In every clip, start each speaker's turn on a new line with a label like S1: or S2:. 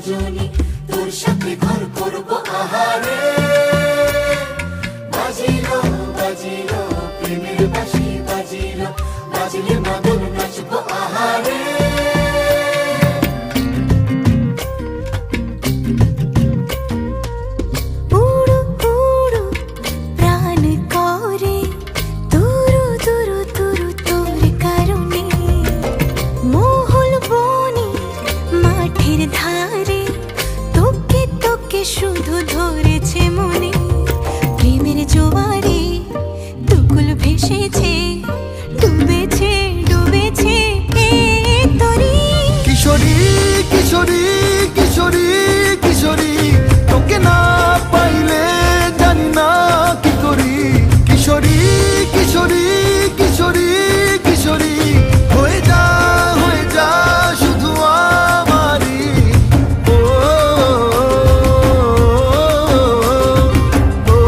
S1: রজনী, তোর সাথে ঘর করবো আহারে। বাজিলো বাজিলো প্রেমের বাঁশি, বাজিলো বাজলে মদন নাচবো আহারে।
S2: উড়ু উড়ু প্রাণ করে তুরু তুরু তুরু তোর কারণে, মহল বনে মাঠের ধারে তোকে তোকে শুধু ধরেছে মনে। প্রেমের জোয়ারে দুকুল ভেসেছে, ডুবেছে ডুবেছে এ তরি।
S3: কিশোরী কিশোরী কিশোরী কিশোরী, তোকে না পাইলে জানি না কি করি। কিশোরী কিশোরী কিশোরী কিশোরী, হয়ে যা শুধু আমারই। ও, ও, ও,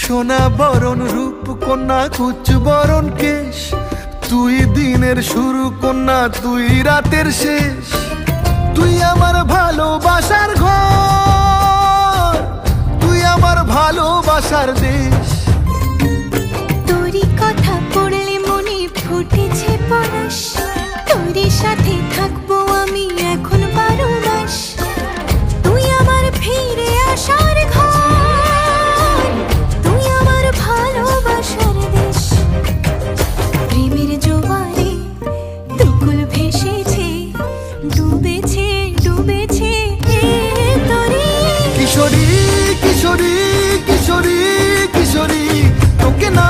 S3: সোনা বরণ রূপ কন্যা কুচ বরণ কেশ, তুই দিনের শুরু কন্যা তুই রাতের শেষ। তুই আমার ভালোবাসার ঘর, তুই আমার ভালোবাসার দেশ।
S2: তোরই কথা পড়লে মনে ফুটেছে পরশ, তোরই সাথে থাকবো আমি এখন 12 মাস। তুই আমার ফিরে আসার ঘর, তুই আমার ভালোবাসার দেশ। প্রেমের জোয়ারে দুকুল ভেসেছে, ডুবেছে ডুবেছে এ তরি।
S3: কিশোরী কিশোরী কিশোরী কিশোরী, তোকে না